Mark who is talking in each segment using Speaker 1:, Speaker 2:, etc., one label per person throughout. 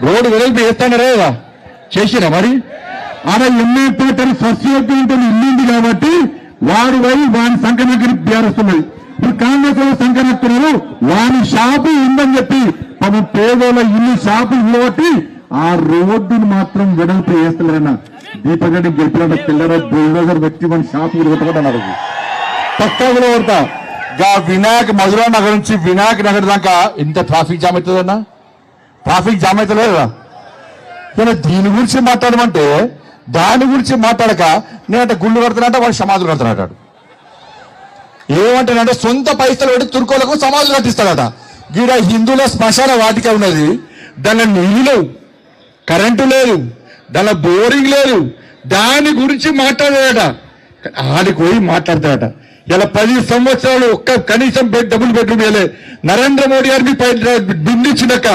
Speaker 1: Road వెడల్పు చేస్తానరే కదా చేసిరా మరి ఆడ ఎంఏ పేటర్ ఫస్ట్ ఇయర్ ఇల్లుంది కాబట్టి వాడు పోయి వాని సంకనకి బేరుస్తున్నది. ఇప్పుడు కాంగ్రెస్ వాళ్ళు సంకనెత్తున్నారు వాని షాపు ఉందని చెప్పి పాపం పేదోళ్ళ ఇల్లు షాపు ఇవ్వబట్టి ఆ రోడ్డును మాత్రం వెడల్పు చేస్తలేరన్న. దీపక్ రెడ్డి గెలిపిన పిల్లర బుల్డోజర్ వ్యక్తి మన షాపు కొట్టబడ్డారు పక్కా కూడా కొడతా. వినాయక్ మధురా నగర్ నుంచి వినాయక్ నగర్ దాకా ఇంత ట్రాఫిక్ జామ్ అవుతుందన్నా. ట్రాఫిక్ జామ్ అవుతలేదు కదా. దీని గురించి మాట్లాడమంటే దాని గురించి మాట్లాడక నేనంటే గుళ్ళు కడుతున్నట్ట వాడు సమాధులు కడుతున్నట్టాడు. ఏమంటానంటే సొంత పైసలు పెట్టి తుర్కోలకు సమాధులు కట్టిస్తాడట. గీడ హిందువుల శ్మశాన వాటిక ఉన్నది, దానిలో నీళ్ళు లేవు, కరెంటు లేదు, దానిలో బోరింగ్ లేదు, దాని గురించి మాట్లాడాడట. ఆడికి పోయి మాట్లాడతాడట. ఇలా 10 సంవత్సరాలు ఒక్క కనీసం డబుల్ బెడ్రూమ్ వేయలే. నరేంద్ర మోడీ గారికి బిందించినాక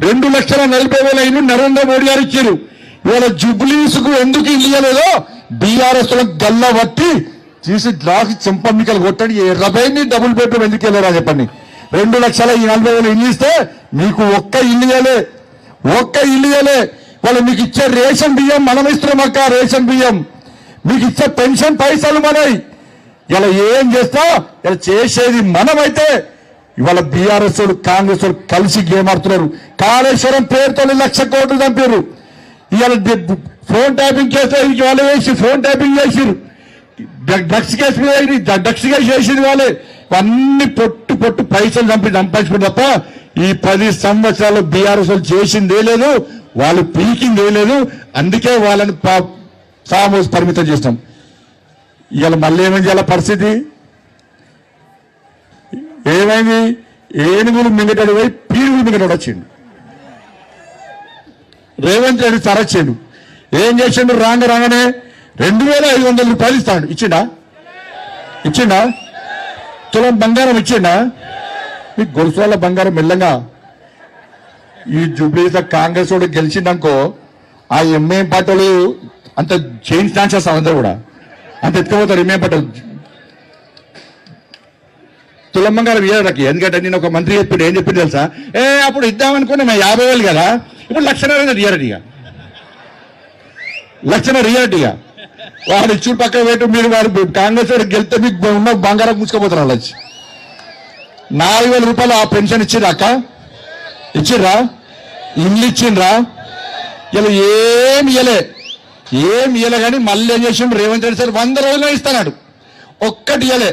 Speaker 1: 2,40,000 ఇల్లు నరేంద్ర మోడీ గారు ఇచ్చారు. ఇవాళ జుబ్లీస్ కు ఎందుకు ఇయ్యలేదో బీఆర్ఎస్ గల్ల బట్టి తీసి గ్లాస్ చెంపమ్మికలు కొట్టండి. 20 డబుల్ బెడ్రూమ్ ఎందుకు వెళ్ళారా చెప్పండి. 2,40,000 ఇల్లు ఇస్తే మీకు ఒక్క ఇల్లు ఇవ్వలే. వాళ్ళు మీకు ఇచ్చే రేషన్ బియ్యం మనం ఇస్తున్నాం అక్క. రేషన్ బియ్యం మీకు ఇచ్చే పెన్షన్ పైసలు మనవి. ఇలా ఏం చేస్తా ఇలా చేసేది మనమైతే ఇవాళ బీఆర్ఎస్ కాంగ్రెస్ కలిసి గేమ్ ఆడుతున్నారు. కాళేశ్వరం పేరుతో 1,00,000 కోట్లు చంపారు. ఇవాళ ఫోన్ ట్యాపింగ్ కేసు వాళ్ళు వేసి ఫోన్ ట్యాపింగ్ చేసిరు. డ్రగ్స్ కేసు చేసింది వాళ్ళే. అన్ని పొట్టు పైసలు సంపాదించుకుని తప్ప ఈ 10 సంవత్సరాలు బీఆర్ఎస్ చేసిందే లేదు, వాళ్ళు పీకిందే లేదు. అందుకే వాళ్ళని ఫామ్ హౌస్ పరిమితం చేస్తాం. ఇవాళ మళ్ళీ ఏమైంది ఇవాళ పరిస్థితి ఏమైంది? ఏనుగులు మింగటాడు పోయి పీరుగులు మింగటాడు వచ్చిండు. రేవంత్ రెడ్డి సార్ వచ్చిండు. ఏం చేసిండు? రాగానే 2,500 రూపాయలు ఇస్తాడు. ఇచ్చిండా? తులం బంగారం ఇచ్చిండా? ఈ గొలుసుల బంగారం మెల్లగా ఈ జూబ్లీస్ కాంగ్రెస్ వాడు గెలిచిండనుకో ఆ ఎంఏ పార్టీలు అంత చేంజ్ ఛాన్సెస్ అందరూ కూడా అంత ఎత్తుకుపోతారు. ఎంఏ పార్టీలు తులం బంగారం ఇయ్యడానికి. ఎందుకంటే నేను ఒక మంత్రి చెప్పిండు. ఏం చెప్పిండు తెలుసా? అప్పుడు ఇద్దామనుకుని మేము 50,000 కదా, ఇప్పుడు 1,00,000 ఇయ్యారటిగా. 1,00,000 ఇయ్యారటిగా. వాడు ఇచ్చుడు పక్కన పెట్టు. మీరు వాడు కాంగ్రెస్ వాడు గెలితే మీకు ఉన్న బంగారం మూసుకుపోతారు. వాళ్ళు వచ్చి 4,000 రూపాయలు ఆ పెన్షన్ ఇచ్చిర్రా అక్క? ఇచ్చిర్రా? ఇల్లు ఇచ్చిండ్రా? ఇలా ఏమి ఇయ్యలే కానీ మళ్ళీ ఏం చేసిండు రేవంత్ రెడ్డి సార్ 100 రోజుల్లో ఇస్తాడు. ఒక్కటి ఇయ్యలే.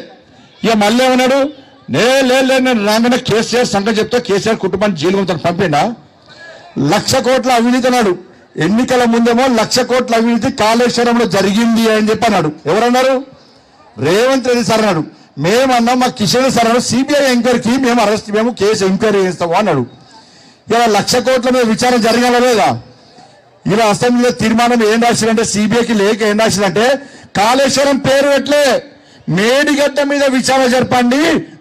Speaker 1: ఇక మళ్ళీ ఏమన్నాడు? నేను రాగానే కేసీఆర్ సంగతి చెప్తా, కేసీఆర్ కుటుంబాన్ని జైలు పంపిండా. 1,00,000 కోట్ల అవినీతి అన్నాడు. ఎన్నికల ముందేమో 1,00,000 కోట్ల అవినీతి కాళేశ్వరంలో జరిగింది అని చెప్పి అన్నాడు. ఎవరన్నారు? రేవంత్ రెడ్డి సార్ అన్నాడు. మేమన్నాం మా కిషన్ సార్ అన్నాడు సిబిఐ ఎంక్వైరీకి మేము కేసు ఎంక్వైరీ చేస్తాము అన్నాడు. ఇలా 1,00,000 కోట్ల మీద విచారణ జరగాల లేదా? ఇలా అసెంబ్లీలో తీర్మానం ఏం రాసిందంటే సిబిఐకి లేక ఏం రాసిందంటే కాళేశ్వరం పేరు ఎట్లే మేడిగడ్డ మీద విచారణ జరపండి,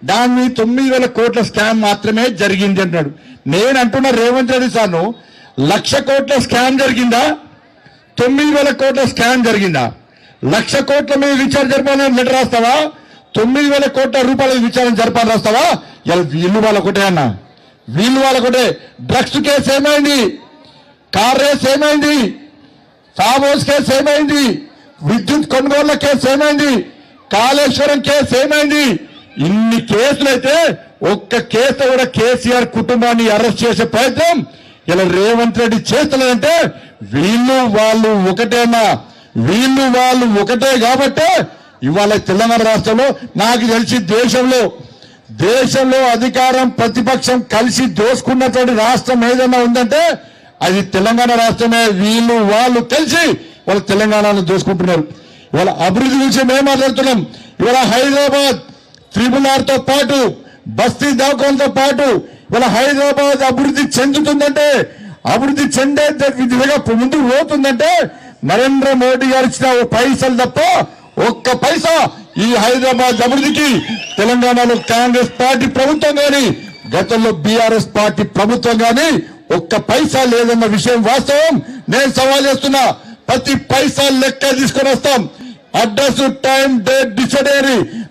Speaker 1: దాని మీద 9,000 కోట్ల స్కామ్ మాత్రమే జరిగింది అంటున్నాడు. నేను అంటున్నా రేవంత్ రెడ్డి సార్ను 1,00,000 కోట్ల స్కామ్ జరిగిందా? 9,000 కోట్ల స్కామ్ జరిగిందా? 1,00,000 కోట్ల మీద విచారణ జరపాలని లెటర్ రాస్తావా? 9,000 కోట్ల రూపాయల విచారణ జరపాలని రాస్తావా? ఇలా వీళ్ళు వాళ్ళకొటే అన్న, వీళ్ళు వాళ్ళకొటే. డ్రగ్స్ కేసు ఏమైంది? కార్ రేస్ ఏమైంది? ఫామ్ హౌస్ కేసు ఏమైంది? విద్యుత్ కొనుగోళ్ల కేసు ఏమైంది? కాళేశ్వరం కేసు ఏమైంది? ఇన్ని కేసులైతే ఒక్క కేసు కూడా కేసీఆర్ కుటుంబాన్ని అరెస్ట్ చేసే ప్రయత్నం ఇలా రేవంత్ రెడ్డి చేస్తలేదంటే వీళ్ళు వాళ్ళు ఒకటే కాబట్టే ఇవాళ తెలంగాణ రాష్ట్రంలో నాకు తెలిసి దేశంలో అధికారం ప్రతిపక్షం కలిసి దోసుకున్నటువంటి రాష్ట్రం ఏదైనా ఉందంటే అది తెలంగాణ రాష్ట్రమే. వీళ్ళు వాళ్ళు కలిసి వాళ్ళ తెలంగాణను దోసుకుంటున్నారు. ఇవాళ అభివృద్ధి గురించి మేము మాట్లాడుతున్నాం. ఇవాళ హైదరాబాద్ RRR తో పాటు బస్తీ దవాఖానతో పాటు ఇవాళ హైదరాబాద్ అభివృద్ధి చెందుతుందంటే, అభివృద్ధి చెందే విధంగా ముందుకు పోతుందంటే నరేంద్ర మోడీ గారు ఇచ్చిన పైసలు తప్ప ఒక్క పైసా ఈ హైదరాబాద్ అభివృద్ధికి తెలంగాణలో కాంగ్రెస్ పార్టీ ప్రభుత్వం కానీ గతంలో బీఆర్ఎస్ పార్టీ ప్రభుత్వం కానీ ఒక్క పైసా లేదన్న విషయం వాస్తవం. నేను సవాల్ చేస్తున్నా, ప్రతి పైసా లెక్క తీసుకొని వస్తాం. Address, time, date decide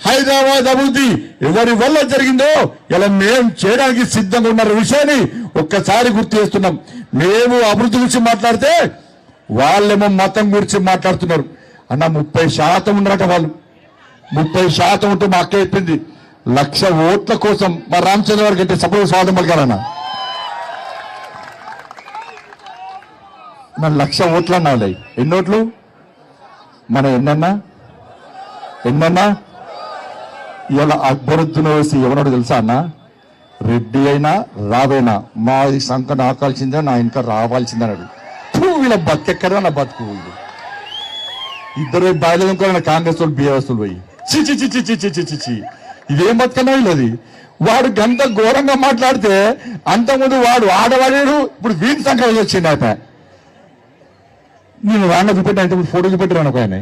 Speaker 1: Hyderabad అభివృద్ధి ఎవరి వల్ల జరిగిందో ఇలా మేము చేయడానికి సిద్ధంగా ఉన్న విషయాన్ని ఒక్కసారి గుర్తు చేస్తున్నాం. మేము అభివృద్ధి గురించి మాట్లాడితే వాళ్ళేమో మతం గురించి మాట్లాడుతున్నారు. అన్న 30% ఉన్నారట వాళ్ళు. 30% ఉంటే మా అక్క చెప్పింది 1,00,000 ఓట్ల కోసం మా రామచంద్ర గారికి అంటే సపోజ్ స్వాగతం పలకాలన్న. మన 1,00,000 ఓట్లు అన్నా ఎన్నోట్లు మన ఎన్నన్నా ఇలా అక్బరుద్దీన్ ఓవైసీ ఎవరో తెలుసా అన్న? రెడ్డి అయినా రావేనా మా సంఖ నాకాల్సిందే, నా ఇంకా రావాల్సిందే అన్నాడు. వీళ్ళ బతికెక్కడా నా బతుకు. ఇద్దరు బయలుదేరుకోవాలి కాంగ్రెస్ వాళ్ళు బీఆర్ఎస్ పోయి చి ఇదేం బతుకన్నా వీళ్ళది. వాడు గంట ఘోరంగా మాట్లాడితే అంతకుముందు వాడు ఆడవాడాడు, ఇప్పుడు వీటి సంఖ్య వచ్చింది. ఆయన నేను రాంగ చూపెట్టాను, ఫోటో చూపెట్టాను ఆయన.